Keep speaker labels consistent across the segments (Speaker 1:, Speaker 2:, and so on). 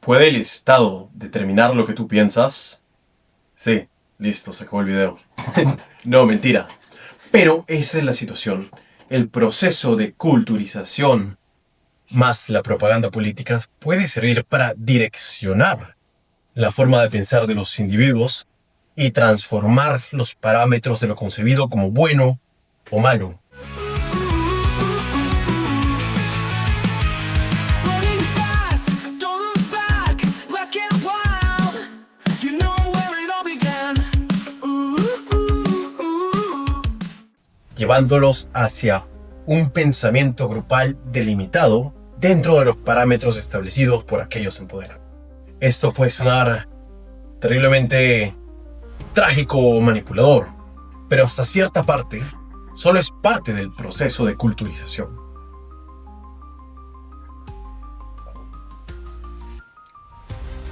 Speaker 1: ¿Puede el Estado determinar lo que tú piensas? Sí, listo, se acabó el video. No, mentira. Pero esa es la situación. El proceso de culturización más la propaganda política puede servir para direccionar la forma de pensar de los individuos y transformar los parámetros de lo concebido como bueno o malo. Llevándolos hacia un pensamiento grupal delimitado dentro de los parámetros establecidos por aquellos en poder. Esto puede sonar terriblemente trágico o manipulador, pero hasta cierta parte solo es parte del proceso de culturización.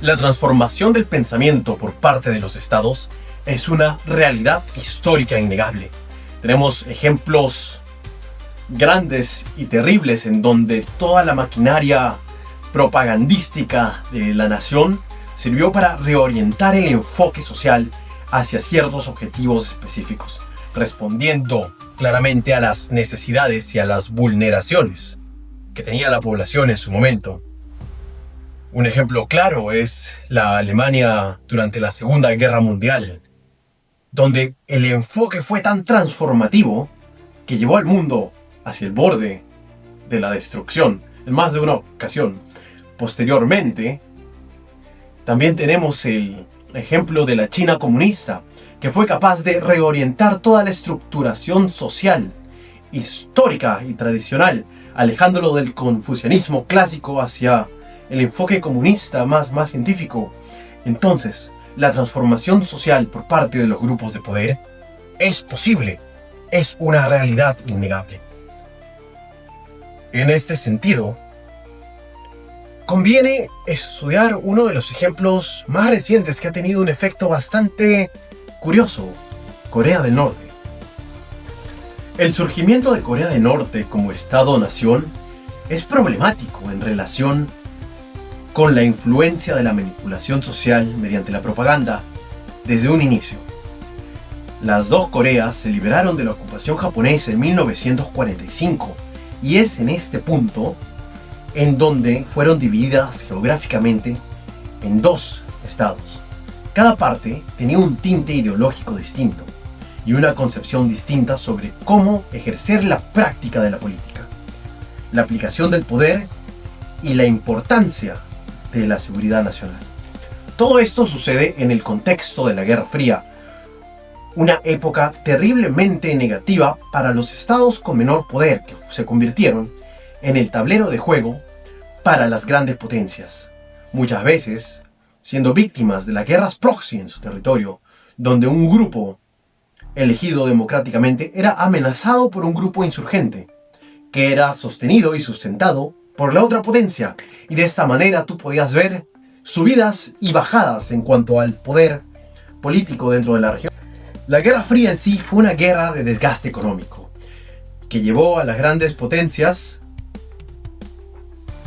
Speaker 1: La transformación del pensamiento por parte de los estados es una realidad histórica innegable. Tenemos ejemplos grandes y terribles en donde toda la maquinaria propagandística de la nación sirvió para reorientar el enfoque social hacia ciertos objetivos específicos, respondiendo claramente a las necesidades y a las vulneraciones que tenía la población en su momento. Un ejemplo claro es la Alemania durante la Segunda Guerra Mundial, donde el enfoque fue tan transformativo que llevó al mundo hacia el borde de la destrucción en más de una ocasión. Posteriormente, también tenemos el ejemplo de la China comunista, que fue capaz de reorientar toda la estructuración social, histórica y tradicional, alejándolo del confucianismo clásico hacia el enfoque comunista más científico. Entonces, la transformación social por parte de los grupos de poder es posible, es una realidad innegable. En este sentido, conviene estudiar uno de los ejemplos más recientes que ha tenido un efecto bastante curioso: Corea del Norte. El surgimiento de Corea del Norte como Estado-nación es problemático en relación con la influencia de la manipulación social mediante la propaganda desde un inicio. Las dos Coreas se liberaron de la ocupación japonesa en 1945 y es en este punto en donde fueron divididas geográficamente en dos estados. Cada parte tenía un tinte ideológico distinto y una concepción distinta sobre cómo ejercer la práctica de la política, la aplicación del poder y la importancia de la seguridad nacional. Todo esto sucede en el contexto de la Guerra Fría, una época terriblemente negativa para los estados con menor poder, que se convirtieron en el tablero de juego para las grandes potencias, muchas veces siendo víctimas de las guerras proxy en su territorio, donde un grupo elegido democráticamente era amenazado por un grupo insurgente, que era sostenido y sustentado por la otra potencia, y de esta manera tú podías ver subidas y bajadas en cuanto al poder político dentro de la región. La Guerra Fría en sí fue una guerra de desgaste económico, que llevó a las grandes potencias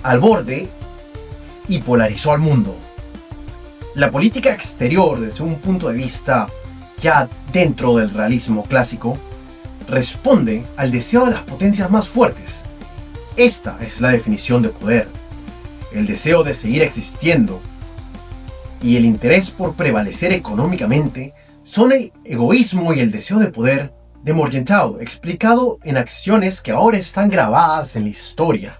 Speaker 1: al borde y polarizó al mundo. La política exterior, desde un punto de vista ya dentro del realismo clásico, responde al deseo de las potencias más fuertes. Esta es la definición de poder: el deseo de seguir existiendo y el interés por prevalecer económicamente son el egoísmo y el deseo de poder de Morgenthau, explicado en acciones que ahora están grabadas en la historia.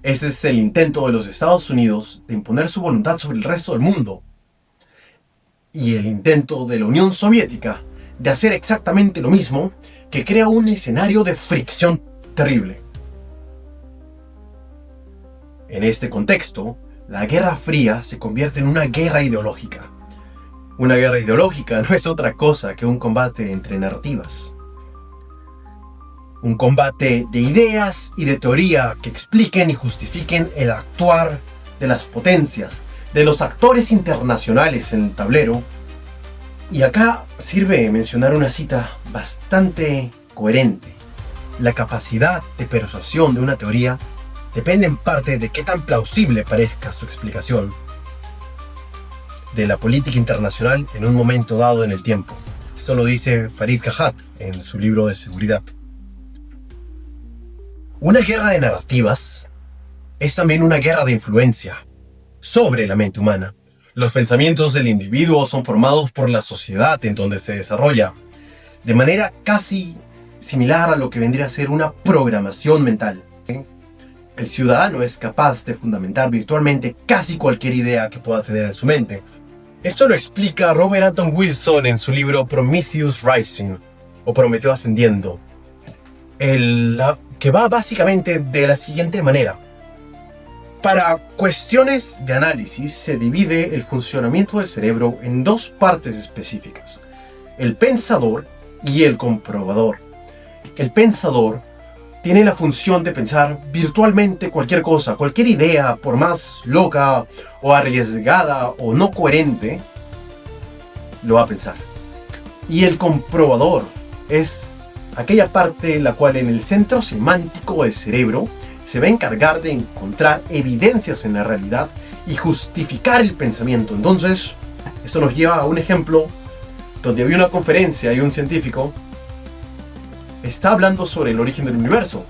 Speaker 1: Este es el intento de los Estados Unidos de imponer su voluntad sobre el resto del mundo, y el intento de la Unión Soviética de hacer exactamente lo mismo, que crea un escenario de fricción terrible. En este contexto, la Guerra Fría se convierte en una guerra ideológica. Una guerra ideológica no es otra cosa que un combate entre narrativas. Un combate de ideas y de teoría que expliquen y justifiquen el actuar de las potencias, de los actores internacionales en el tablero. Y acá sirve mencionar una cita bastante coherente: la capacidad de persuasión de una teoría depende en parte de qué tan plausible parezca su explicación de la política internacional en un momento dado en el tiempo. Esto lo dice Farid Kahat en su libro de seguridad. Una guerra de narrativas es también una guerra de influencia sobre la mente humana. Los pensamientos del individuo son formados por la sociedad en donde se desarrolla, de manera casi similar a lo que vendría a ser una programación mental. El ciudadano es capaz de fundamentar virtualmente casi cualquier idea que pueda tener en su mente. Esto lo explica Robert Anton Wilson en su libro Prometheus Rising, o Prometeo Ascendiendo, que va básicamente de la siguiente manera. Para cuestiones de análisis se divide el funcionamiento del cerebro en dos partes específicas: el pensador y el comprobador. El pensador tiene la función de pensar virtualmente cualquier cosa, cualquier idea, por más loca o arriesgada o no coherente, lo va a pensar. Y el comprobador es aquella parte la cual en el centro semántico del cerebro se va a encargar de encontrar evidencias en la realidad y justificar el pensamiento. Entonces, esto nos lleva a un ejemplo donde había una conferencia y un científico está hablando sobre el origen del universo.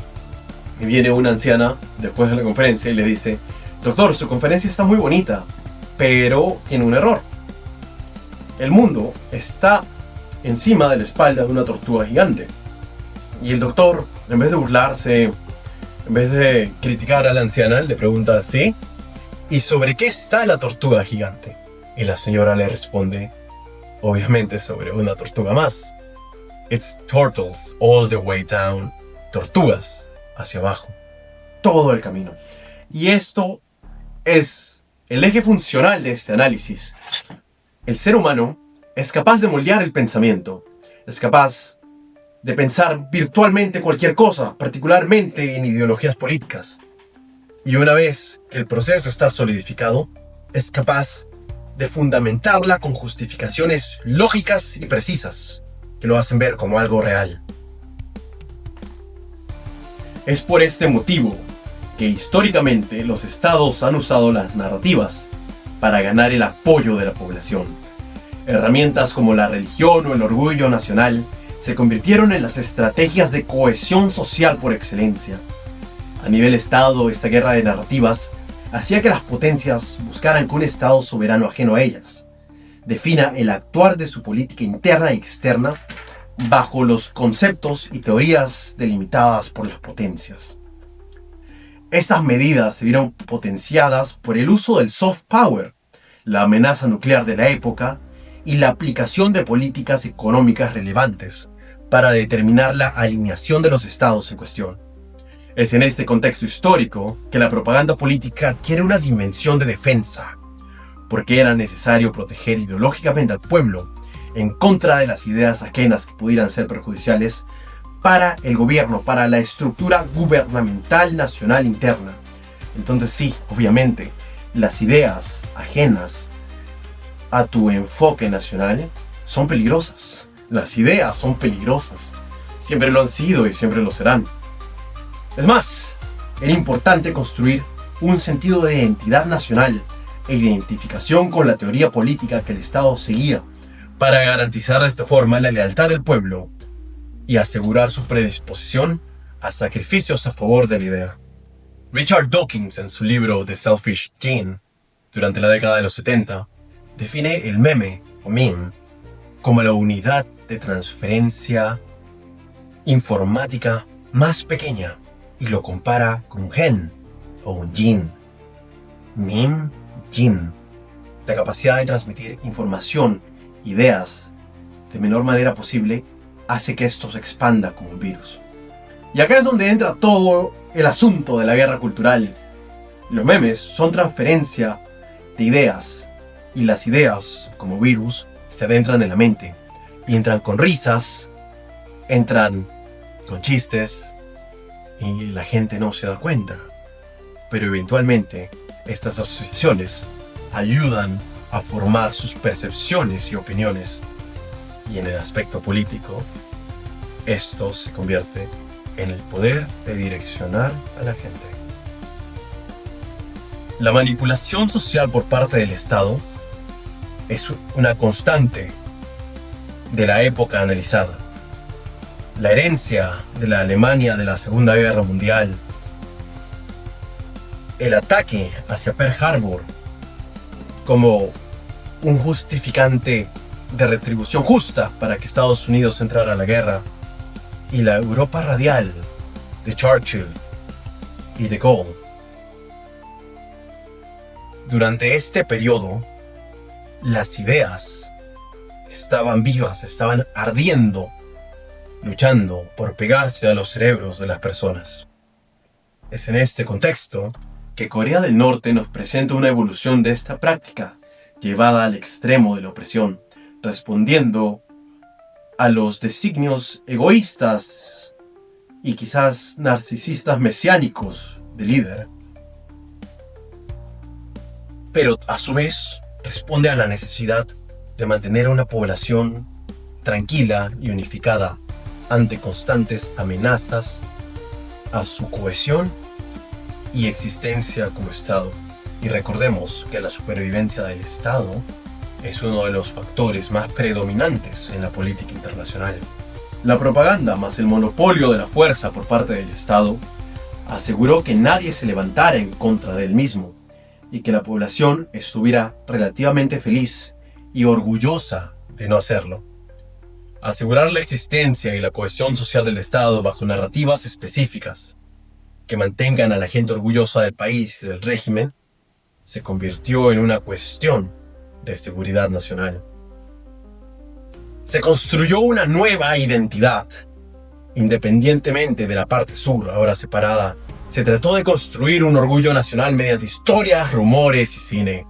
Speaker 1: Y viene una anciana después de la conferencia y le dice: doctor, su conferencia está muy bonita, pero tiene un error. El mundo está encima de la espalda de una tortuga gigante. Y el doctor, en vez de burlarse, en vez de criticar a la anciana, le pregunta: ¿sí? ¿Y sobre qué está la tortuga gigante? Y la señora le responde: obviamente sobre una tortuga más. It's turtles all the way down. Tortugas hacia abajo. Todo el camino. Y esto es el eje funcional de este análisis. El ser humano es capaz de moldear el pensamiento. Es capaz de pensar virtualmente cualquier cosa, particularmente en ideologías políticas. Y una vez que el proceso está solidificado, es capaz de fundamentarla con justificaciones lógicas y precisas, que lo hacen ver como algo real. Es por este motivo que históricamente los estados han usado las narrativas para ganar el apoyo de la población. Herramientas como la religión o el orgullo nacional se convirtieron en las estrategias de cohesión social por excelencia. A nivel estado, esta guerra de narrativas hacía que las potencias buscaran que un estado soberano ajeno a ellas defina el actuar de su política interna y externa bajo los conceptos y teorías delimitadas por las potencias. Estas medidas se vieron potenciadas por el uso del soft power, la amenaza nuclear de la época y la aplicación de políticas económicas relevantes para determinar la alineación de los estados en cuestión. Es en este contexto histórico que la propaganda política adquiere una dimensión de defensa, porque era necesario proteger ideológicamente al pueblo en contra de las ideas ajenas que pudieran ser perjudiciales para el gobierno, para la estructura gubernamental nacional interna. Entonces sí, obviamente, las ideas ajenas a tu enfoque nacional son peligrosas. Las ideas son peligrosas. Siempre lo han sido y siempre lo serán. Es más, era importante construir un sentido de identidad nacional e identificación con la teoría política que el Estado seguía, para garantizar de esta forma la lealtad del pueblo y asegurar su predisposición a sacrificios a favor de la idea. Richard Dawkins, en su libro The Selfish Gene, durante la década de los 70, define el meme o meme como la unidad de transferencia informática más pequeña y lo compara con un gen o un gene. Meme, gene. La capacidad de transmitir información, ideas, de menor manera posible, hace que esto se expanda como un virus. Y acá es donde entra todo el asunto de la guerra cultural. Los memes son transferencia de ideas, y las ideas, como virus, se adentran en la mente, y entran con risas, entran con chistes, y la gente no se da cuenta. Pero eventualmente, estas asociaciones ayudan a formar sus percepciones y opiniones, y en el aspecto político, esto se convierte en el poder de direccionar a la gente. La manipulación social por parte del Estado es una constante de la época analizada. La herencia de la Alemania de la Segunda Guerra Mundial, el ataque hacia Pearl Harbor como un justificante de retribución justa para que Estados Unidos entrara a la guerra, y la Europa radial de Churchill y de Gaulle. Durante este periodo, las ideas estaban vivas, estaban ardiendo, luchando por pegarse a los cerebros de las personas. Es en este contexto que Corea del Norte nos presenta una evolución de esta práctica, llevada al extremo de la opresión, respondiendo a los designios egoístas y quizás narcisistas mesiánicos del líder. Pero a su vez responde a la necesidad de mantener a una población tranquila y unificada ante constantes amenazas a su cohesión y existencia como Estado. Y recordemos que la supervivencia del Estado es uno de los factores más predominantes en la política internacional. La propaganda más el monopolio de la fuerza por parte del Estado aseguró que nadie se levantara en contra de él mismo y que la población estuviera relativamente feliz y orgullosa de no hacerlo. Asegurar la existencia y la cohesión social del Estado bajo narrativas específicas que mantengan a la gente orgullosa del país y del régimen se convirtió en una cuestión de seguridad nacional. Se construyó una nueva identidad, independientemente de la parte sur, ahora separada. Se trató de construir un orgullo nacional mediante historias, rumores y cine,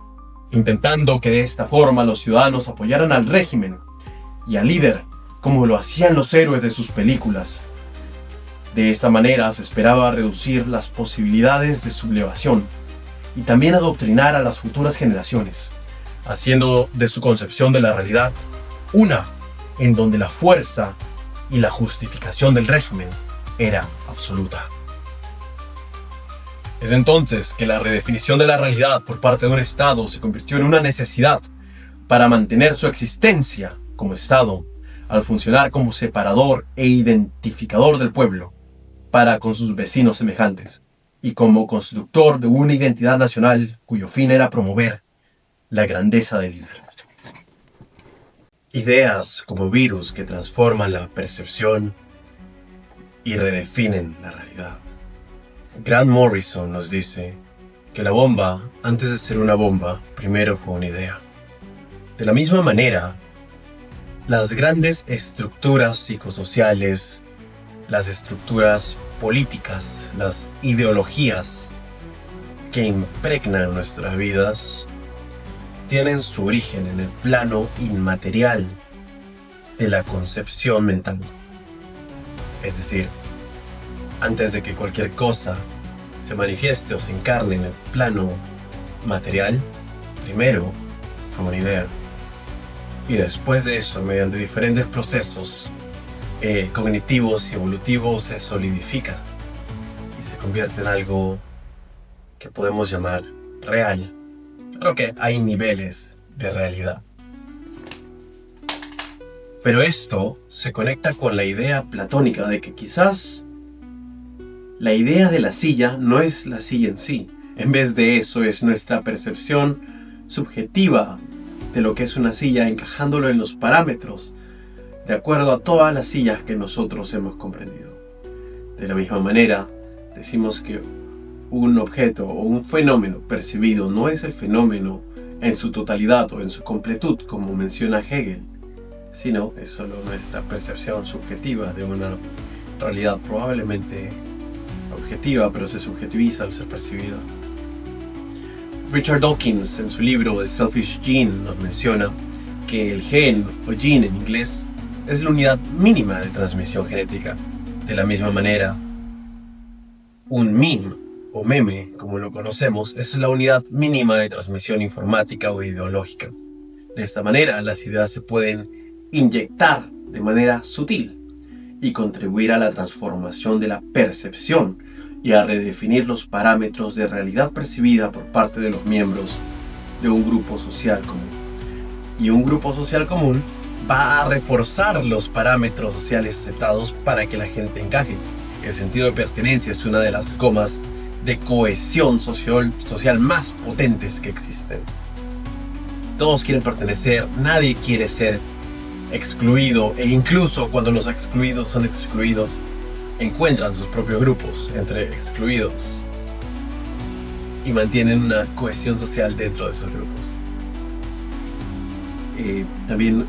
Speaker 1: intentando que de esta forma los ciudadanos apoyaran al régimen y al líder, como lo hacían los héroes de sus películas. De esta manera se esperaba reducir las posibilidades de sublevación y también adoctrinar a las futuras generaciones, haciendo de su concepción de la realidad una en donde la fuerza y la justificación del régimen era absoluta. Es entonces que la redefinición de la realidad por parte de un Estado se convirtió en una necesidad para mantener su existencia como Estado, al funcionar como separador e identificador del pueblo para con sus vecinos semejantes, y como constructor de una identidad nacional cuyo fin era promover la grandeza del líder. Ideas como virus que transforman la percepción y redefinen la realidad. Grant Morrison nos dice que la bomba, antes de ser una bomba, primero fue una idea. De la misma manera, las grandes estructuras psicosociales, las estructuras políticas, las ideologías que impregnan nuestras vidas, tienen su origen en el plano inmaterial de la concepción mental. Es decir, antes de que cualquier cosa se manifieste o se encarne en el plano material, primero fue una idea. Y después de eso, mediante diferentes procesos cognitivos y evolutivos, se solidifica y se convierte en algo que podemos llamar real. Creo que hay niveles de realidad. Pero esto se conecta con la idea platónica de que quizás la idea de la silla no es la silla en sí. En vez de eso es nuestra percepción subjetiva de lo que es una silla, encajándolo en los parámetros de acuerdo a todas las sillas que nosotros hemos comprendido. De la misma manera, decimos que un objeto o un fenómeno percibido no es el fenómeno en su totalidad o en su completud, como menciona Hegel, sino es solo nuestra percepción subjetiva de una realidad probablemente objetiva, pero se subjetiviza al ser percibida. Richard Dawkins, en su libro The Selfish Gene, nos menciona que el gen, o gene en inglés, es la unidad mínima de transmisión genética. De la misma manera, un meme o meme, como lo conocemos, es la unidad mínima de transmisión informática o ideológica. De esta manera, las ideas se pueden inyectar de manera sutil y contribuir a la transformación de la percepción y a redefinir los parámetros de realidad percibida por parte de los miembros de un grupo social común. Y un grupo social común va a reforzar los parámetros sociales aceptados para que la gente encaje. El sentido de pertenencia es una de las gomas de cohesión social más potentes que existen. Todos quieren pertenecer, nadie quiere ser excluido, e incluso cuando los excluidos son excluidos, encuentran sus propios grupos entre excluidos y mantienen una cohesión social dentro de esos grupos. También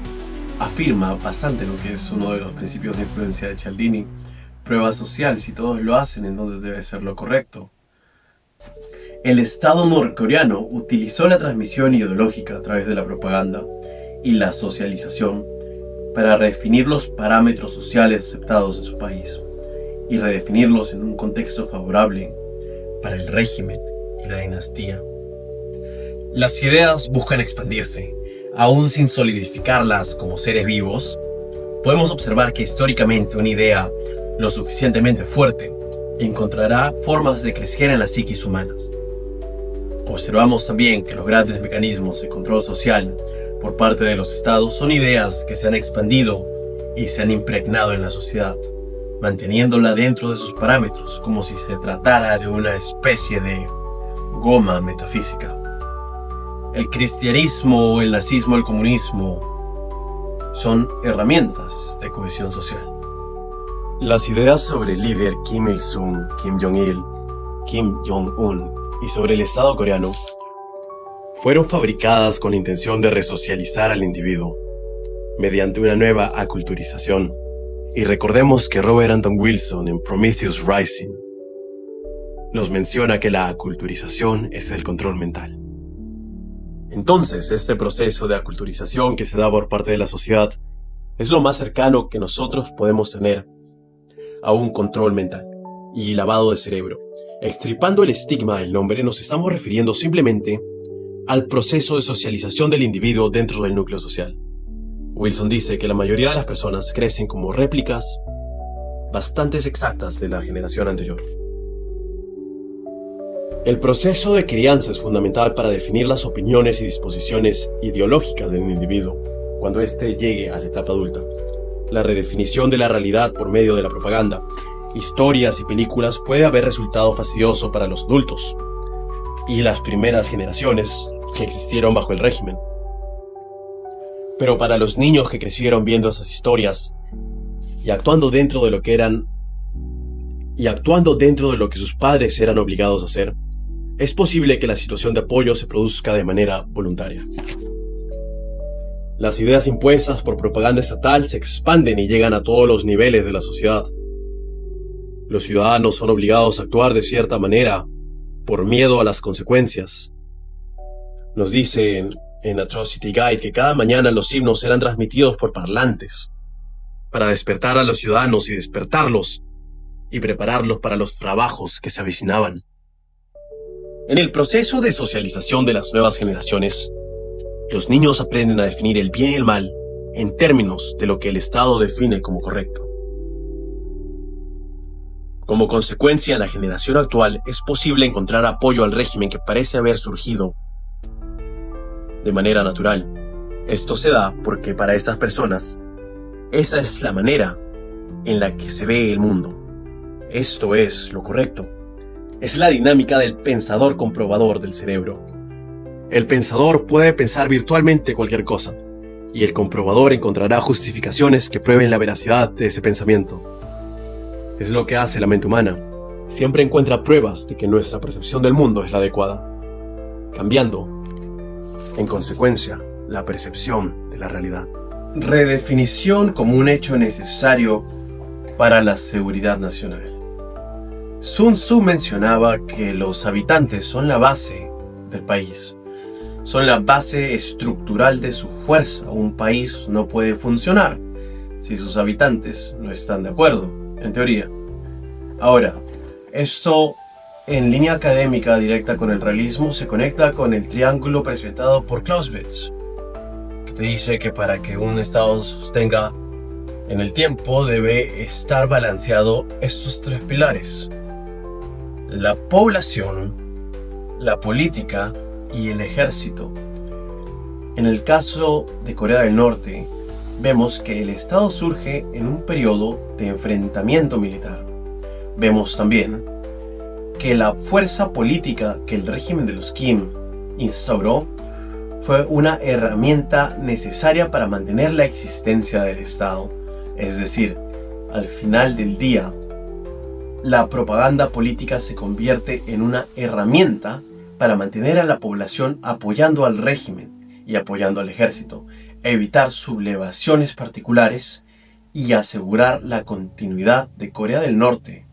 Speaker 1: afirma bastante lo que es uno de los principios de influencia de Cialdini: prueba social. Si todos lo hacen, entonces debe ser lo correcto. El Estado norcoreano utilizó la transmisión ideológica a través de la propaganda y la socialización para redefinir los parámetros sociales aceptados en su país y redefinirlos en un contexto favorable para el régimen y la dinastía. Las ideas buscan expandirse, aún sin solidificarlas como seres vivos. Podemos observar que históricamente una idea lo suficientemente fuerte encontrará formas de crecer en las psiquis humanas. Observamos también que los grandes mecanismos de control social por parte de los estados son ideas que se han expandido y se han impregnado en la sociedad, manteniéndola dentro de sus parámetros, como si se tratara de una especie de goma metafísica. El cristianismo, el nazismo, el comunismo son herramientas de cohesión social. Las ideas sobre el líder Kim Il-sung, Kim Jong-il, Kim Jong-un y sobre el Estado coreano fueron fabricadas con la intención de resocializar al individuo mediante una nueva aculturización. Y recordemos que Robert Anton Wilson en Prometheus Rising nos menciona que la aculturización es el control mental. Entonces, este proceso de aculturización que se da por parte de la sociedad es lo más cercano que nosotros podemos tener a un control mental y lavado de cerebro. Extirpando el estigma del nombre, nos estamos refiriendo simplemente al proceso de socialización del individuo dentro del núcleo social. Wilson dice que la mayoría de las personas crecen como réplicas bastante exactas de la generación anterior. El proceso de crianza es fundamental para definir las opiniones y disposiciones ideológicas del individuo cuando éste llegue a la etapa adulta. La redefinición de la realidad por medio de la propaganda, historias y películas puede haber resultado fastidioso para los adultos y las primeras generaciones que existieron bajo el régimen. Pero para los niños que crecieron viendo esas historias y actuando dentro de lo que sus padres eran obligados a hacer, es posible que la situación de apoyo se produzca de manera voluntaria. Las ideas impuestas por propaganda estatal se expanden y llegan a todos los niveles de la sociedad. Los ciudadanos son obligados a actuar de cierta manera por miedo a las consecuencias. Nos dicen en Atrocity Guide que cada mañana los himnos eran transmitidos por parlantes para despertar a los ciudadanos y despertarlos y prepararlos para los trabajos que se avecinaban. En el proceso de socialización de las nuevas generaciones, los niños aprenden a definir el bien y el mal en términos de lo que el Estado define como correcto. Como consecuencia, en la generación actual es posible encontrar apoyo al régimen que parece haber surgido de manera natural. Esto se da porque para estas personas, esa es la manera en la que se ve el mundo. Esto es lo correcto. Es la dinámica del pensador comprobador del cerebro. El pensador puede pensar virtualmente cualquier cosa, y el comprobador encontrará justificaciones que prueben la veracidad de ese pensamiento. Es lo que hace la mente humana. Siempre encuentra pruebas de que nuestra percepción del mundo es la adecuada, cambiando, en consecuencia, la percepción de la realidad. Redefinición como un hecho necesario para la seguridad nacional. Sun Tzu mencionaba que los habitantes son la base del país. Son la base estructural de su fuerza. Un país no puede funcionar si sus habitantes no están de acuerdo, en teoría. Ahora, esto en línea académica directa con el realismo se conecta con el triángulo presentado por Clausewitz, que te dice que para que un estado sostenga en el tiempo debe estar balanceado estos tres pilares. la población, la política y el ejército. En el caso de Corea del Norte, vemos que el Estado surge en un periodo de enfrentamiento militar. Vemos también que la fuerza política que el régimen de los Kim instauró fue una herramienta necesaria para mantener la existencia del Estado. Es decir, al final del día, la propaganda política se convierte en una herramienta para mantener a la población apoyando al régimen y apoyando al ejército, evitar sublevaciones particulares y asegurar la continuidad de Corea del Norte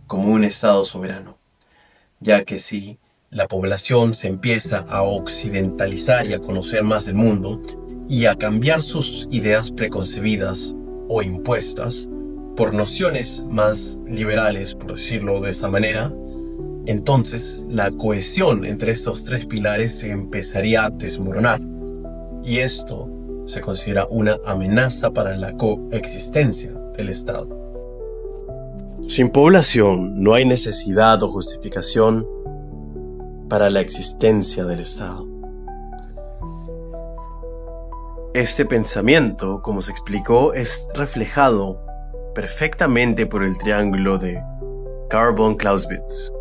Speaker 1: como un Estado soberano. Ya que si la población se empieza a occidentalizar y a conocer más el mundo y a cambiar sus ideas preconcebidas o impuestas por nociones más liberales, por decirlo de esa manera, entonces la cohesión entre estos tres pilares se empezaría a desmoronar. Y esto se considera una amenaza para la coexistencia del Estado. Sin población no hay necesidad o justificación para la existencia del Estado. Este pensamiento, como se explicó, es reflejado perfectamente por el triángulo de Carl von Clausewitz,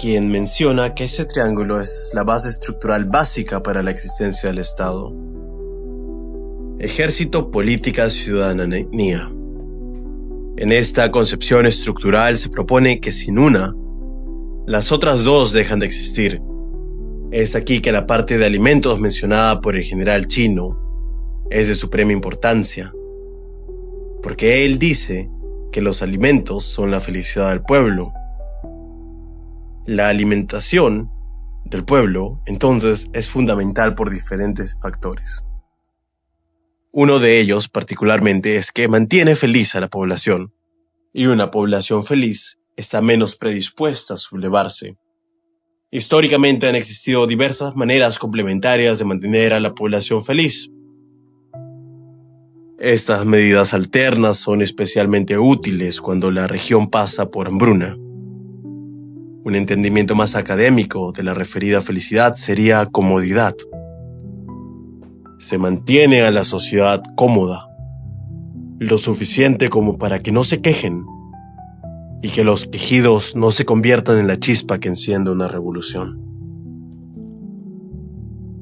Speaker 1: quien menciona que ese triángulo es la base estructural básica para la existencia del Estado. Ejército, política, ciudadanía. En esta concepción estructural se propone que sin una, las otras dos dejan de existir. Es aquí que la parte de alimentos mencionada por el general chino es de suprema importancia, porque él dice que los alimentos son la felicidad del pueblo. La alimentación del pueblo, entonces, es fundamental por diferentes factores. Uno de ellos, particularmente, es que mantiene feliz a la población, y una población feliz está menos predispuesta a sublevarse. Históricamente han existido diversas maneras complementarias de mantener a la población feliz. Estas medidas alternas son especialmente útiles cuando la región pasa por hambruna. Un entendimiento más académico de la referida felicidad sería comodidad. Se mantiene a la sociedad cómoda, lo suficiente como para que no se quejen y que los quejidos no se conviertan en la chispa que enciende una revolución.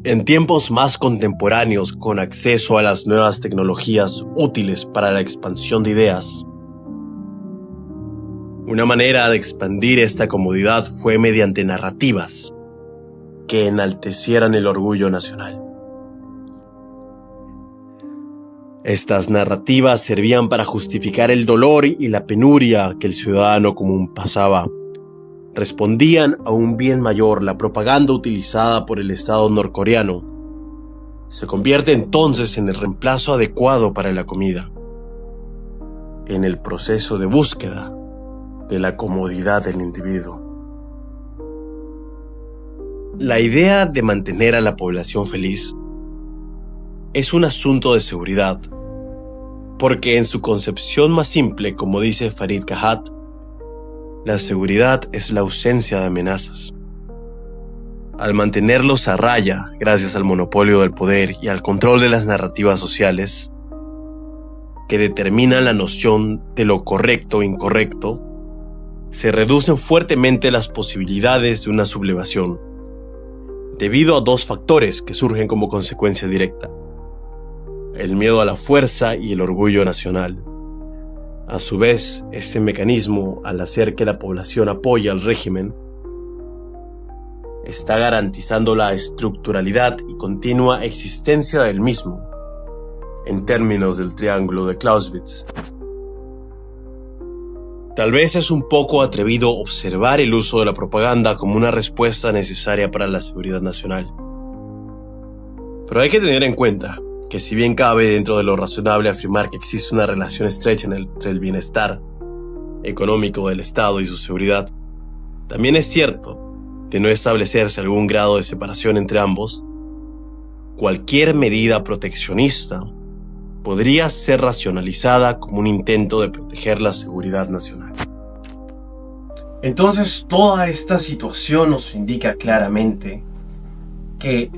Speaker 1: En tiempos más contemporáneos, con acceso a las nuevas tecnologías útiles para la expansión de ideas, una manera de expandir esta comodidad fue mediante narrativas que enaltecieran el orgullo nacional. Estas narrativas servían para justificar el dolor y la penuria que el ciudadano común pasaba. Respondían a un bien mayor. La propaganda utilizada por el Estado norcoreano se convierte entonces en el reemplazo adecuado para la comida, en el proceso de búsqueda de la comodidad del individuo. La idea de mantener a la población feliz es un asunto de seguridad, porque en su concepción más simple, como dice Farid Kahat, la seguridad es la ausencia de amenazas. Al mantenerlos a raya, gracias al monopolio del poder y al control de las narrativas sociales, que determinan la noción de lo correcto e incorrecto, se reducen fuertemente las posibilidades de una sublevación, debido a dos factores que surgen como consecuencia directa: el miedo a la fuerza y el orgullo nacional. A su vez, este mecanismo, al hacer que la población apoye al régimen, está garantizando la estructuralidad y continua existencia del mismo, en términos del triángulo de Clausewitz. Tal vez es un poco atrevido observar el uso de la propaganda como una respuesta necesaria para la seguridad nacional. Pero hay que tener en cuenta que, si bien cabe dentro de lo razonable afirmar que existe una relación estrecha entre el bienestar económico del Estado y su seguridad, también es cierto, de no establecerse algún grado de separación entre ambos, cualquier medida proteccionista podría ser racionalizada como un intento de proteger la seguridad nacional. Entonces, toda esta situación nos indica claramente que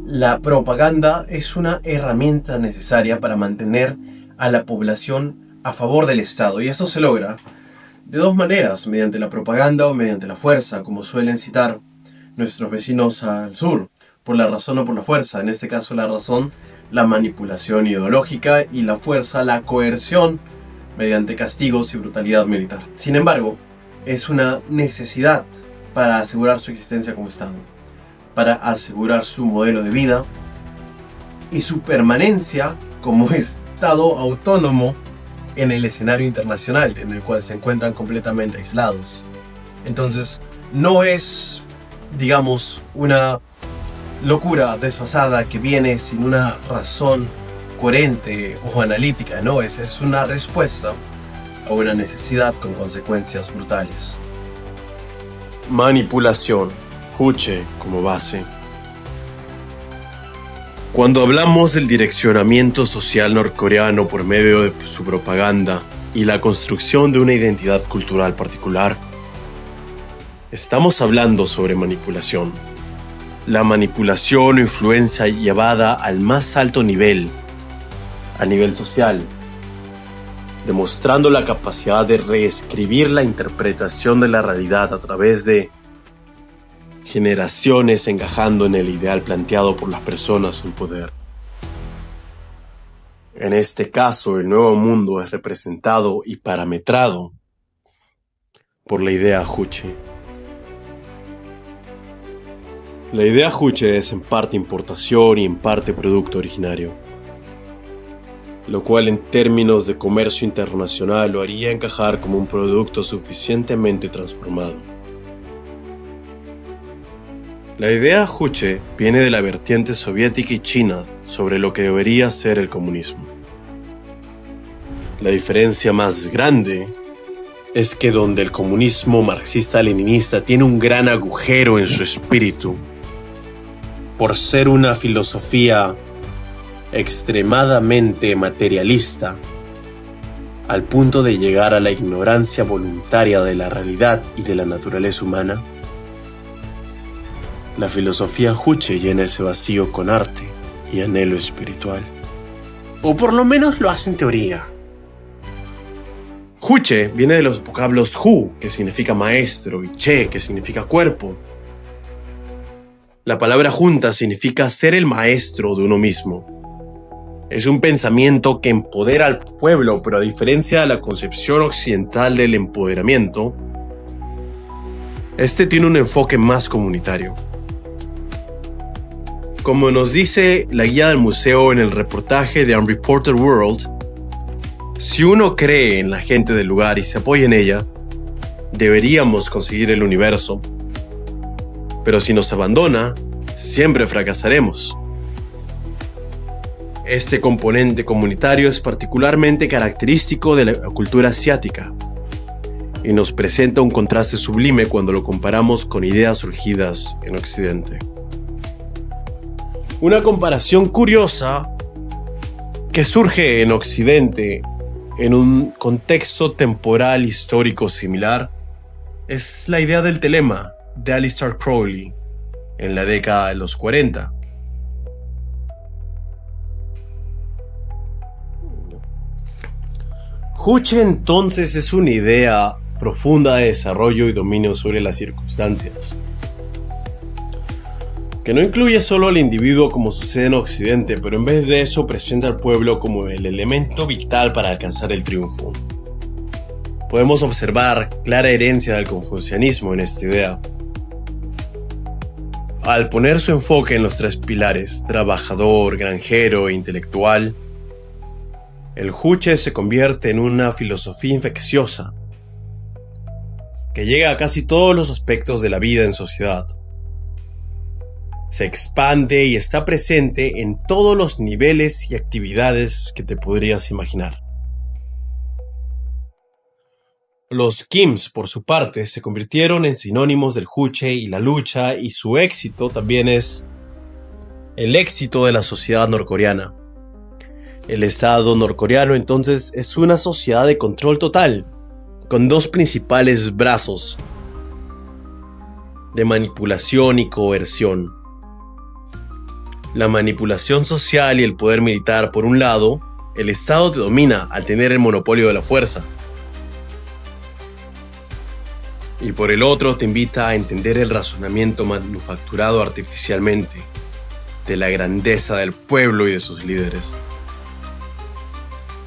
Speaker 1: la propaganda es una herramienta necesaria para mantener a la población a favor del Estado. Y esto se logra de dos maneras, mediante la propaganda o mediante la fuerza, como suelen citar nuestros vecinos al sur, por la razón o por la fuerza. En este caso, la razón, la manipulación ideológica, y la fuerza, la coerción, mediante castigos y brutalidad militar. Sin embargo, es una necesidad para asegurar su existencia como Estado, para asegurar su modelo de vida y su permanencia como Estado autónomo en el escenario internacional, en el cual se encuentran completamente aislados. Entonces, no es, digamos, una locura desfasada que viene sin una razón coherente o analítica, no, es una respuesta a una necesidad con consecuencias brutales. Manipulación, Juche como base. Cuando hablamos del direccionamiento social norcoreano por medio de su propaganda y la construcción de una identidad cultural particular, estamos hablando sobre manipulación. La manipulación o influencia llevada al más alto nivel, a nivel social, demostrando la capacidad de reescribir la interpretación de la realidad a través de generaciones encajando en el ideal planteado por las personas en poder. En este caso, el nuevo mundo es representado y parametrado por la idea Juche. La idea Juche es en parte importación y en parte producto originario, lo cual en términos de comercio internacional lo haría encajar como un producto suficientemente transformado. La idea Juche viene de la vertiente soviética y china sobre lo que debería ser el comunismo. La diferencia más grande es que donde el comunismo marxista-leninista tiene un gran agujero en su espíritu, por ser una filosofía extremadamente materialista, al punto de llegar a la ignorancia voluntaria de la realidad y de la naturaleza humana, la filosofía Juche llena ese vacío con arte y anhelo espiritual. O por lo menos lo hace en teoría. Juche viene de los vocablos Ju, que significa maestro, y Che, que significa cuerpo. La palabra junta significa ser el maestro de uno mismo. Es un pensamiento que empodera al pueblo, pero a diferencia de la concepción occidental del empoderamiento, este tiene un enfoque más comunitario. Como nos dice la guía del museo en el reportaje de Unreported World, si uno cree en la gente del lugar y se apoya en ella, deberíamos conseguir el universo. Pero si nos abandona, siempre fracasaremos. Este componente comunitario es particularmente característico de la cultura asiática y nos presenta un contraste sublime cuando lo comparamos con ideas surgidas en Occidente. Una comparación curiosa que surge en Occidente en un contexto temporal histórico similar es la idea del telema de Aleister Crowley en la década de los 40. Juche entonces es una idea profunda de desarrollo y dominio sobre las circunstancias, que no incluye solo al individuo como sucede en Occidente, pero en vez de eso presenta al pueblo como el elemento vital para alcanzar el triunfo. Podemos observar clara herencia del confucianismo en esta idea. Al poner su enfoque en los tres pilares, trabajador, granjero e intelectual, el Juche se convierte en una filosofía infecciosa que llega a casi todos los aspectos de la vida en sociedad. Se expande y está presente en todos los niveles y actividades que te podrías imaginar. Los Kims, por su parte, se convirtieron en sinónimos del Juche y la lucha, y su éxito también es el éxito de la sociedad norcoreana. El Estado norcoreano entonces es una sociedad de control total, con dos principales brazos
Speaker 2: de manipulación y coerción. La manipulación social y el poder militar por un lado, el Estado te domina al tener el monopolio de la fuerza. Y por el otro te invita a entender el razonamiento manufacturado artificialmente de la grandeza del pueblo y de sus líderes.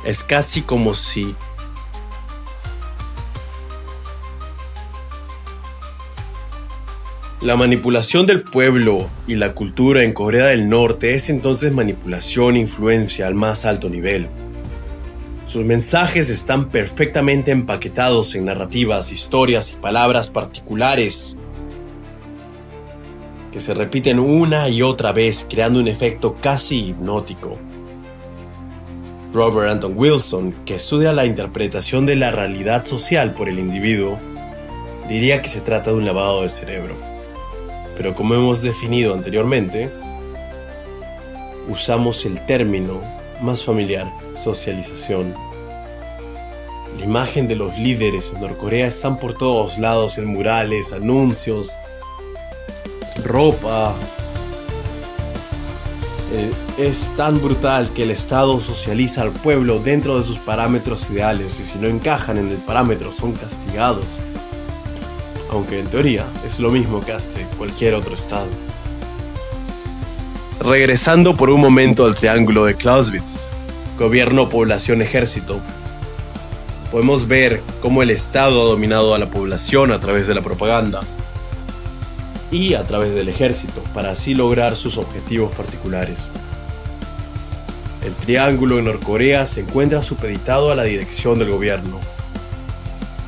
Speaker 2: Es casi como si la manipulación del pueblo y la cultura en Corea del Norte es entonces manipulación e influencia al más alto nivel. Sus mensajes están perfectamente empaquetados en narrativas, historias y palabras particulares que se repiten una y otra vez, creando un efecto casi hipnótico. Robert Anton Wilson, que estudia la interpretación de la realidad social por el individuo, diría que se trata de un lavado de cerebro. Pero como hemos definido anteriormente, usamos el término más familiar, socialización. La imagen de los líderes en Norcorea están por todos lados en murales, anuncios, ropa. Es tan brutal que el Estado socializa al pueblo dentro de sus parámetros ideales y si no encajan en el parámetro son castigados. Aunque en teoría es lo mismo que hace cualquier otro Estado. Regresando por un momento al triángulo de Clausewitz, gobierno, población, ejército, podemos ver cómo el Estado ha dominado a la población a través de la propaganda y a través del ejército, para así lograr sus objetivos particulares. El triángulo en Norcorea se encuentra supeditado a la dirección del gobierno.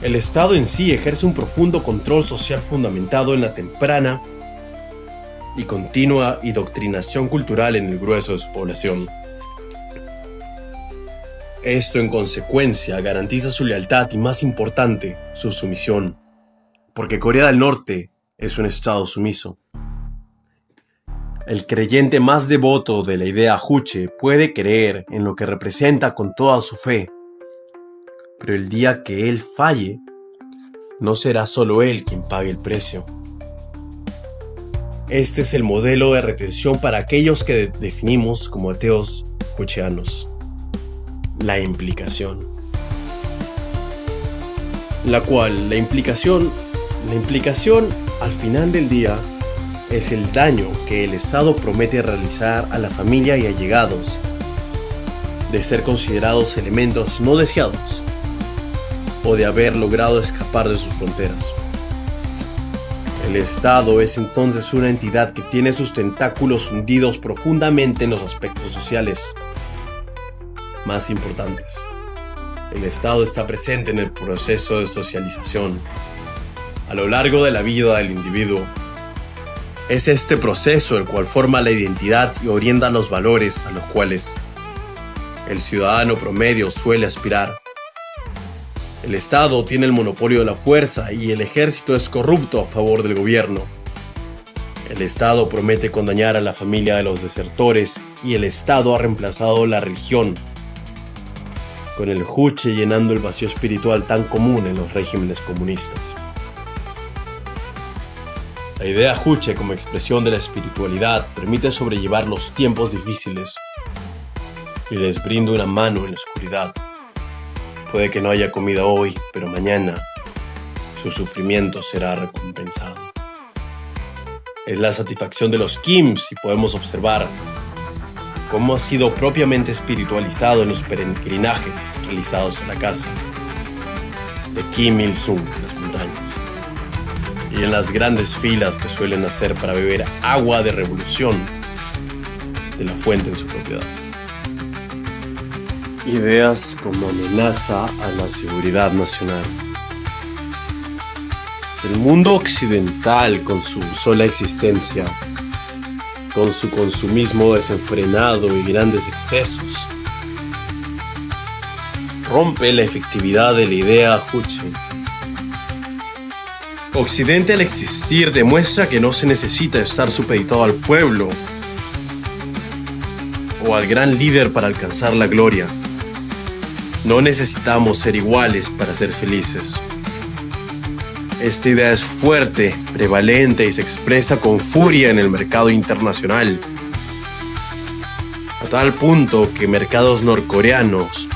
Speaker 2: El Estado en sí ejerce un profundo control social fundamentado en la temprana y continua indoctrinación cultural en el grueso de su población. Esto, en consecuencia, garantiza su lealtad y, más importante, su sumisión, porque Corea del Norte es un Estado sumiso. El creyente más devoto de la idea Juche puede creer en lo que representa con toda su fe, pero el día que él falle, no será solo él quien pague el precio. Este es el modelo de retención para aquellos que definimos como ateos jucheanos. La implicación. La implicación al final del día es el daño que el Estado promete realizar a la familia y allegados, de ser considerados elementos no deseados o de haber logrado escapar de sus fronteras. El Estado es entonces una entidad que tiene sus tentáculos hundidos profundamente en los aspectos sociales más importantes. El Estado está presente en el proceso de socialización a lo largo de la vida del individuo. Es este proceso el cual forma la identidad y orienta los valores a los cuales el ciudadano promedio suele aspirar. El Estado tiene el monopolio de la fuerza y el ejército es corrupto a favor del gobierno. El Estado promete condenar a la familia de los desertores y el Estado ha reemplazado la religión con el Juche, llenando el vacío espiritual tan común en los regímenes comunistas. La idea Juche como expresión de la espiritualidad permite sobrellevar los tiempos difíciles y les brinda una mano en la oscuridad. Puede que no haya comida hoy, pero mañana su sufrimiento será recompensado. Es la satisfacción de los Kims y podemos observar cómo ha sido propiamente espiritualizado en los peregrinajes realizados en la casa de Kim Il-sung en las montañas y en las grandes filas que suelen hacer para beber agua de revolución de la fuente en su propiedad. Ideas como amenaza a la seguridad nacional. El mundo occidental, con su sola existencia, con su consumismo desenfrenado y grandes excesos, rompe la efectividad de la idea Juche. Occidente, al existir, demuestra que no se necesita estar supeditado al pueblo o al gran líder para alcanzar la gloria. No necesitamos ser iguales para ser felices. Esta idea es fuerte, prevalente y se expresa con furia en el mercado internacional, a tal punto que mercados norcoreanos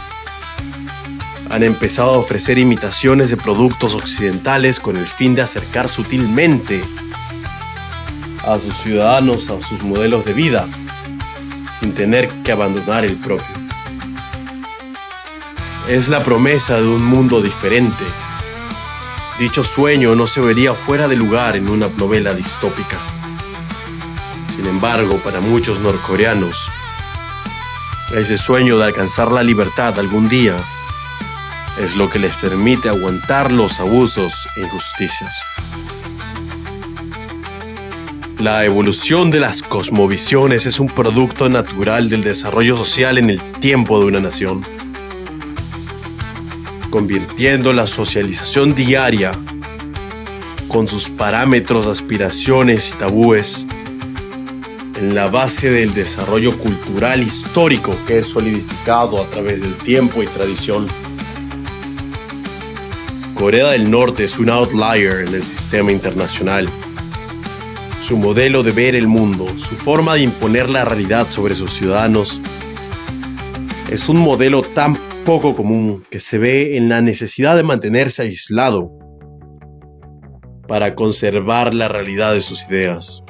Speaker 2: han empezado a ofrecer imitaciones de productos occidentales con el fin de acercar sutilmente a sus ciudadanos a sus modelos de vida, sin tener que abandonar el propio. Es la promesa de un mundo diferente. Dicho sueño no se vería fuera de lugar en una novela distópica. Sin embargo, para muchos norcoreanos, ese sueño de alcanzar la libertad algún día es lo que les permite aguantar los abusos e injusticias. La evolución de las cosmovisiones es un producto natural del desarrollo social en el tiempo de una nación, convirtiendo la socialización diaria, con sus parámetros, aspiraciones y tabúes, en la base del desarrollo cultural histórico que es solidificado a través del tiempo y tradición. Corea del Norte es un outlier en el sistema internacional. Su modelo de ver el mundo, su forma de imponer la realidad sobre sus ciudadanos, es un modelo tan poco común que se ve en la necesidad de mantenerse aislado para conservar la realidad de sus ideas.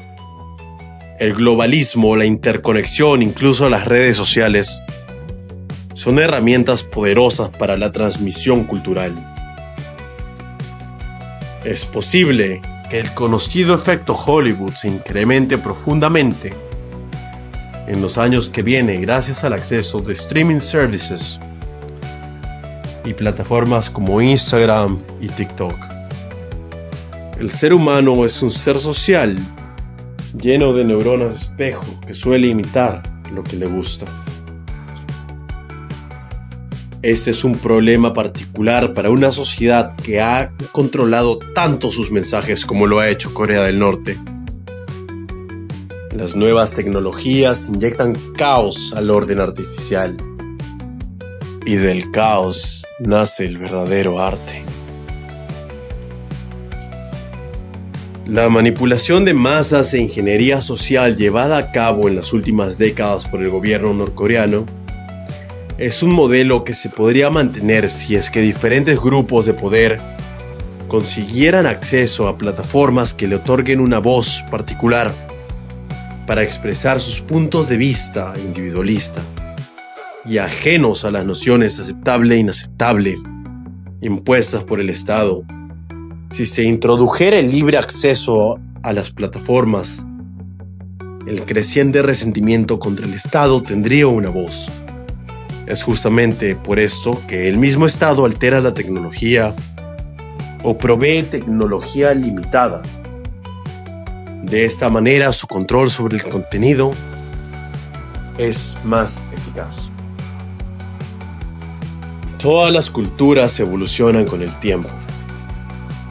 Speaker 2: El globalismo, la interconexión, incluso las redes sociales, son herramientas poderosas para la transmisión cultural. Es posible que el conocido efecto Hollywood se incremente profundamente en los años que vienen gracias al acceso de streaming services y plataformas como Instagram y TikTok. El ser humano es un ser social, lleno de neuronas espejo que suele imitar lo que le gusta. Este es un problema particular para una sociedad que ha controlado tanto sus mensajes como lo ha hecho Corea del Norte. Las nuevas tecnologías inyectan caos al orden artificial. Y del caos nace el verdadero arte. La manipulación de masas e ingeniería social llevada a cabo en las últimas décadas por el gobierno norcoreano es un modelo que se podría mantener si es que diferentes grupos de poder consiguieran acceso a plataformas que le otorguen una voz particular para expresar sus puntos de vista individualista y ajenos a las nociones aceptable e inaceptable impuestas por el Estado. Si se introdujera el libre acceso a las plataformas, el creciente resentimiento contra el Estado tendría una voz. Es justamente por esto que el mismo Estado altera la tecnología o provee tecnología limitada. De esta manera, su control sobre el contenido es más eficaz. Todas las culturas evolucionan con el tiempo.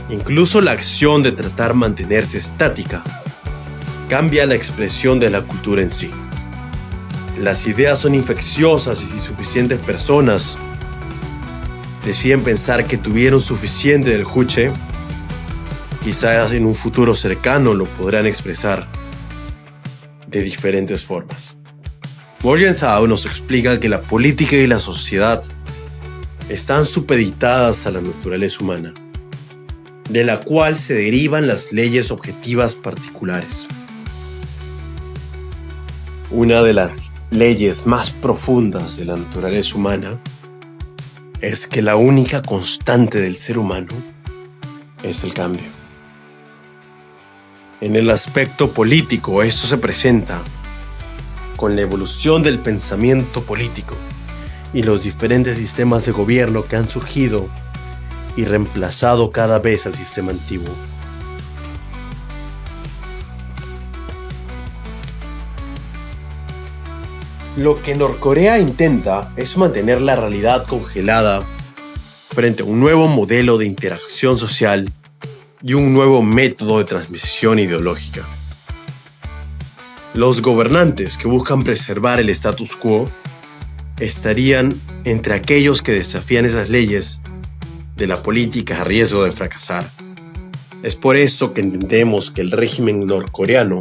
Speaker 2: Incluso la acción de tratar de mantenerse estática cambia la expresión de la cultura en sí. Las ideas son infecciosas y si suficientes personas deciden pensar que tuvieron suficiente del juche, quizás en un futuro cercano lo podrán expresar de diferentes formas. Morgenthau nos explica que la política y la sociedad están supeditadas a la naturaleza humana, de la cual se derivan las leyes objetivas particulares. Una de las leyes más profundas de la naturaleza humana es que la única constante del ser humano es el cambio. En el aspecto político, esto se presenta con la evolución del pensamiento político y los diferentes sistemas de gobierno que han surgido y reemplazado cada vez al sistema antiguo. Lo que Norcorea intenta es mantener la realidad congelada frente a un nuevo modelo de interacción social y un nuevo método de transmisión ideológica. Los gobernantes que buscan preservar el status quo estarían entre aquellos que desafían esas leyes de la política a riesgo de fracasar. Es por esto que entendemos que el régimen norcoreano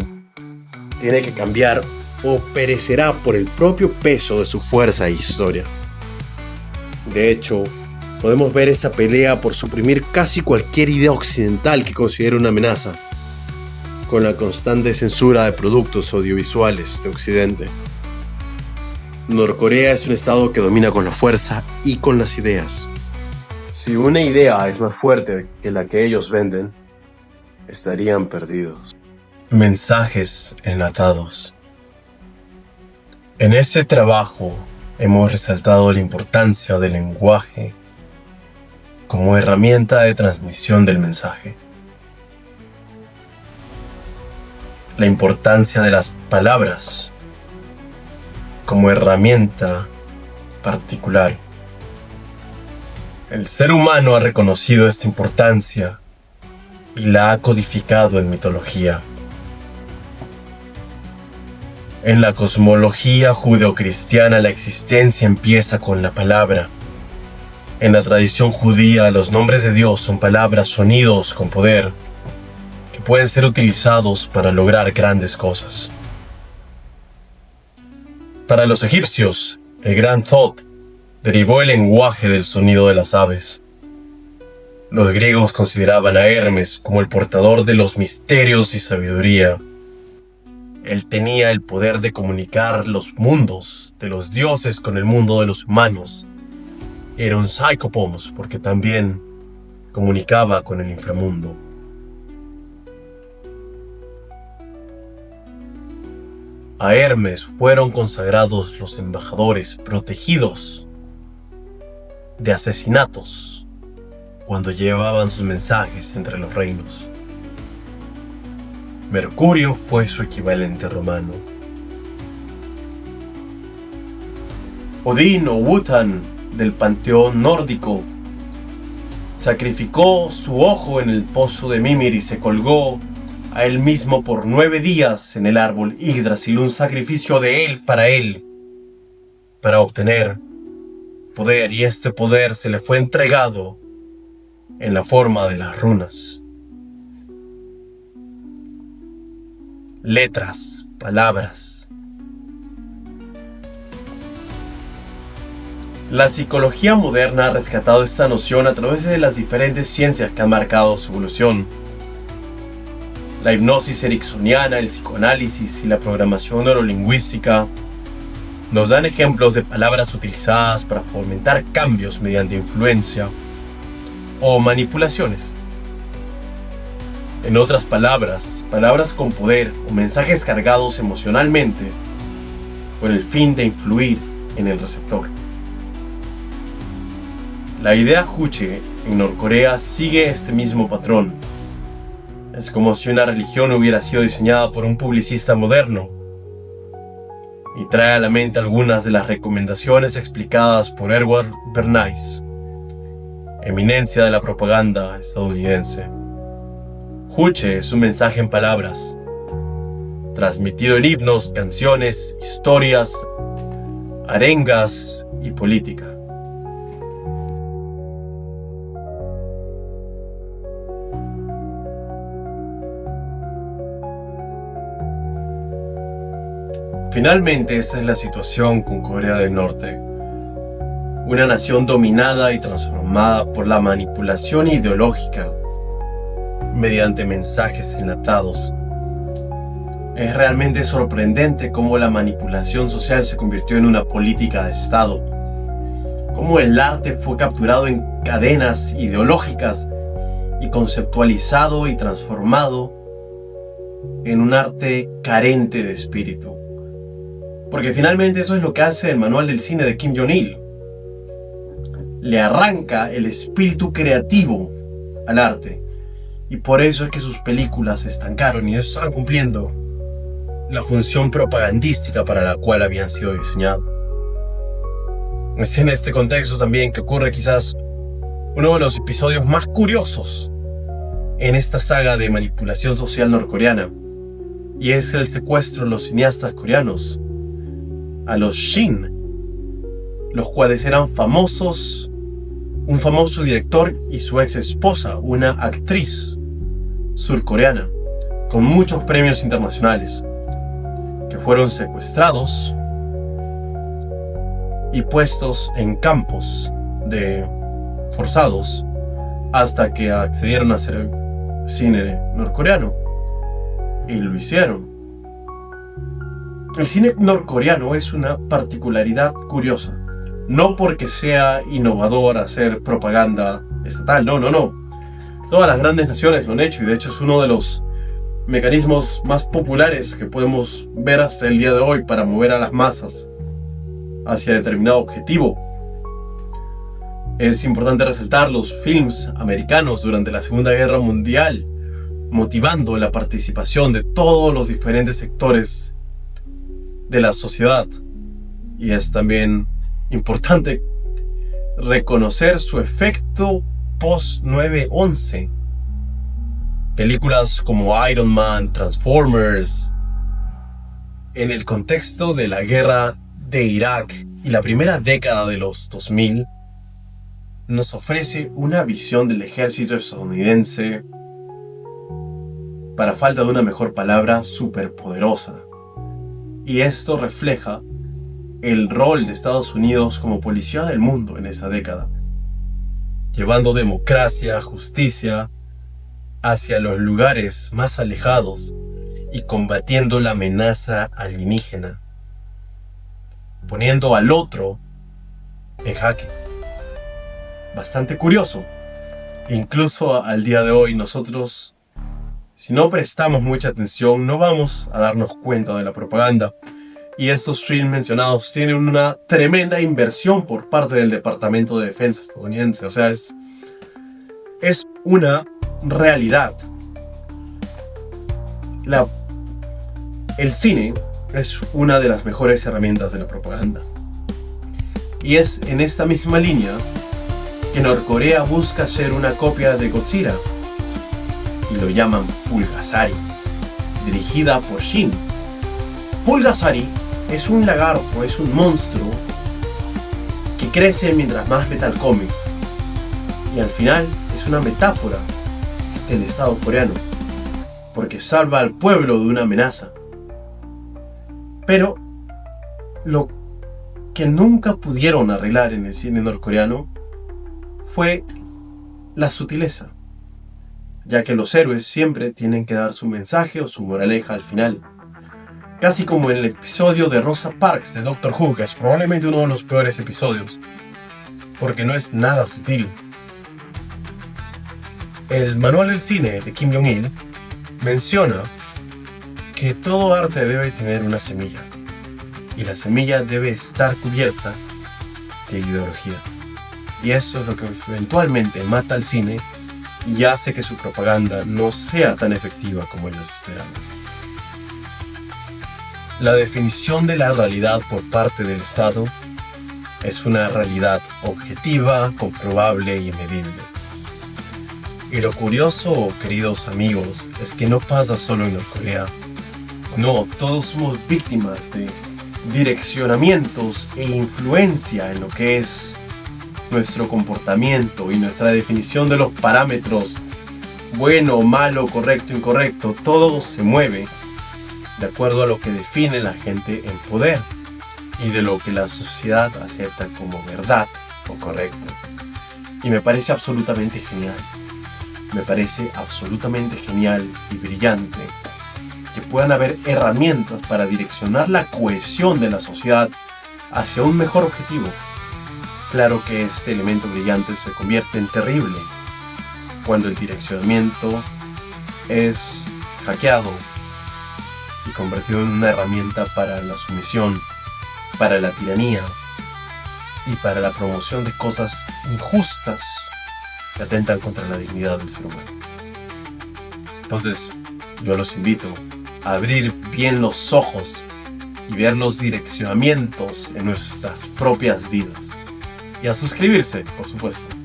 Speaker 2: tiene que cambiar o perecerá por el propio peso de su fuerza e historia. De hecho, podemos ver esta pelea por suprimir casi cualquier idea occidental que considere una amenaza, con la constante censura de productos audiovisuales de Occidente. Norcorea es un estado que domina con la fuerza y con las ideas. Si una idea es más fuerte que la que ellos venden, estarían perdidos.
Speaker 1: Mensajes enlatados. En este trabajo hemos resaltado la importancia del lenguaje como herramienta de transmisión del mensaje. La importancia de las palabras como herramienta particular. El ser humano ha reconocido esta importancia y la ha codificado en mitología. En la cosmología judeocristiana la existencia empieza con la palabra. En la tradición judía los nombres de Dios son palabras, sonidos con poder, que pueden ser utilizados para lograr grandes cosas. Para los egipcios, el gran Thoth derivó el lenguaje del sonido de las aves. Los griegos consideraban a Hermes como el portador de los misterios y sabiduría. Él tenía el poder de comunicar los mundos de los dioses con el mundo de los humanos. Era un psychopomos porque también comunicaba con el inframundo. A Hermes fueron consagrados los embajadores protegidos de asesinatos cuando llevaban sus mensajes entre los reinos. Mercurio fue su equivalente romano. Odín o Wotan del panteón nórdico sacrificó su ojo en el pozo de Mimir y se colgó a él mismo por 9 días en el árbol Yggdrasil, un sacrificio de él, para obtener poder, y este poder se le fue entregado en la forma de las runas. Letras, palabras. La psicología moderna ha rescatado esta noción a través de las diferentes ciencias que han marcado su evolución. La hipnosis ericksoniana, el psicoanálisis y la programación neurolingüística nos dan ejemplos de palabras utilizadas para fomentar cambios mediante influencia o manipulaciones. En otras palabras, palabras con poder o mensajes cargados emocionalmente con el fin de influir en el receptor. La idea Juche en Norcorea sigue este mismo patrón. Es como si una religión hubiera sido diseñada por un publicista moderno y trae a la mente algunas de las recomendaciones explicadas por Edward Bernays, eminencia de la propaganda estadounidense. Juche es un mensaje en palabras, transmitido en himnos, canciones, historias, arengas y política. Finalmente, esta es la situación con Corea del Norte. Una nación dominada y transformada por la manipulación ideológica mediante mensajes enlatados. Es realmente sorprendente cómo la manipulación social se convirtió en una política de Estado. Cómo el arte fue capturado en cadenas ideológicas y conceptualizado y transformado en un arte carente de espíritu. Porque finalmente eso es lo que hace el manual del cine de Kim Jong-il. Le arranca el espíritu creativo al arte. Y por eso es que sus películas se estancaron y no estaban cumpliendo la función propagandística para la cual habían sido diseñadas. Es en este contexto también que ocurre quizás uno de los episodios más curiosos en esta saga de manipulación social norcoreana. Y es el secuestro de los cineastas coreanos a los Shin, los cuales eran famosos, un famoso director y su ex esposa, una actriz surcoreana con muchos premios internacionales, que fueron secuestrados y puestos en campos de forzados hasta que accedieron a hacer cine norcoreano, y lo hicieron. El cine norcoreano es una particularidad curiosa, no porque sea innovador hacer propaganda estatal, no. Todas las grandes naciones lo han hecho, y de hecho es uno de los mecanismos más populares que podemos ver hasta el día de hoy para mover a las masas hacia determinado objetivo. Es importante resaltar los films americanos durante la Segunda Guerra Mundial, motivando la participación de todos los diferentes sectores de la sociedad. Y es también importante reconocer su efecto post 9/11. Películas como Iron Man, Transformers, en el contexto de la guerra de Irak y la primera década de los 2000, nos ofrece una visión del ejército estadounidense, para falta de una mejor palabra, superpoderosa. Y esto refleja el rol de Estados Unidos como policía del mundo en esa década, llevando democracia, justicia hacia los lugares más alejados y combatiendo la amenaza alienígena, poniendo al otro en jaque. Bastante curioso. Incluso al día de hoy nosotros, si no prestamos mucha atención, no vamos a darnos cuenta de la propaganda. Y estos films mencionados tienen una tremenda inversión por parte del Departamento de Defensa estadounidense. O sea, es una realidad. El cine es una de las mejores herramientas de la propaganda. Y es en esta misma línea que Norcorea busca hacer una copia de Godzilla, y lo llaman Pulgasari, dirigida por Shin. Pulgasari es un lagarto, es un monstruo que crece mientras más metal come, y al final es una metáfora del Estado coreano, porque salva al pueblo de una amenaza. Pero lo que nunca pudieron arreglar en el cine norcoreano fue la sutileza, ya que los héroes siempre tienen que dar su mensaje o su moraleja al final. Casi como en el episodio de Rosa Parks de Doctor Who, que es probablemente uno de los peores episodios, porque no es nada sutil. El manual del cine de Kim Jong-il menciona que todo arte debe tener una semilla, y la semilla debe estar cubierta de ideología. Y eso es lo que eventualmente mata al cine y hace que su propaganda no sea tan efectiva como ellos esperaban. La definición de la realidad por parte del Estado es una realidad objetiva, comprobable y medible. Y lo curioso, queridos amigos, es que no pasa solo en Norcorea. No, todos somos víctimas de direccionamientos e influencia en lo que es nuestro comportamiento y nuestra definición de los parámetros bueno, malo, correcto, incorrecto. Todo se mueve de acuerdo a lo que define la gente en poder y de lo que la sociedad acepta como verdad o correcto. Y me parece absolutamente genial. Me parece absolutamente genial y brillante que puedan haber herramientas para direccionar la cohesión de la sociedad hacia un mejor objetivo. Claro que este elemento brillante se convierte en terrible cuando el direccionamiento es hackeado y convertido en una herramienta para la sumisión, para la tiranía y para la promoción de cosas injustas que atentan contra la dignidad del ser humano. Entonces, yo los invito a abrir bien los ojos y ver los direccionamientos en nuestras propias vidas. Y a suscribirse, por supuesto.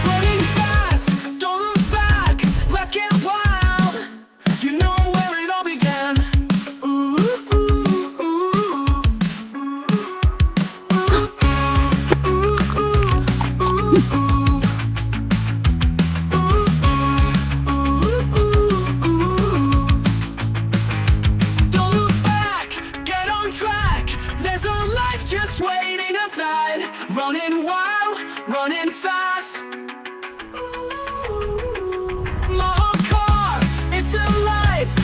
Speaker 3: Running fast, don't look back. track. There's a life just waiting outside. Running wild, running fast. My car, it's a life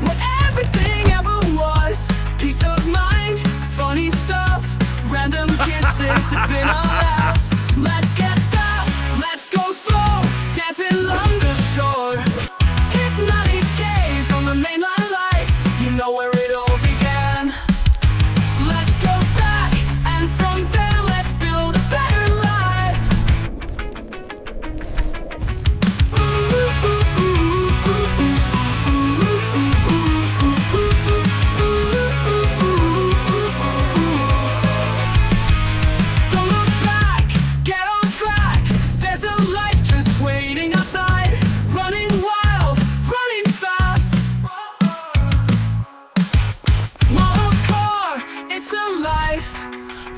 Speaker 3: where everything ever was. Peace of mind, funny stuff, random kisses, it's been a laugh. Let's get fast, let's go slow, dancing along the shore. Hypnotic gaze on the mainline lights, you know where it all began. Let's go back, and from there let's build a better life. Don't look back, get on track. There's a life just waiting outside. Running wild, running fast. Model car, it's a life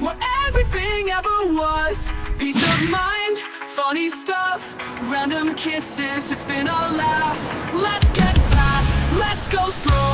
Speaker 3: where everything ever was. Peace of mind, funny stuff, random kisses, it's been a laugh. Let's get fast, let's go slow,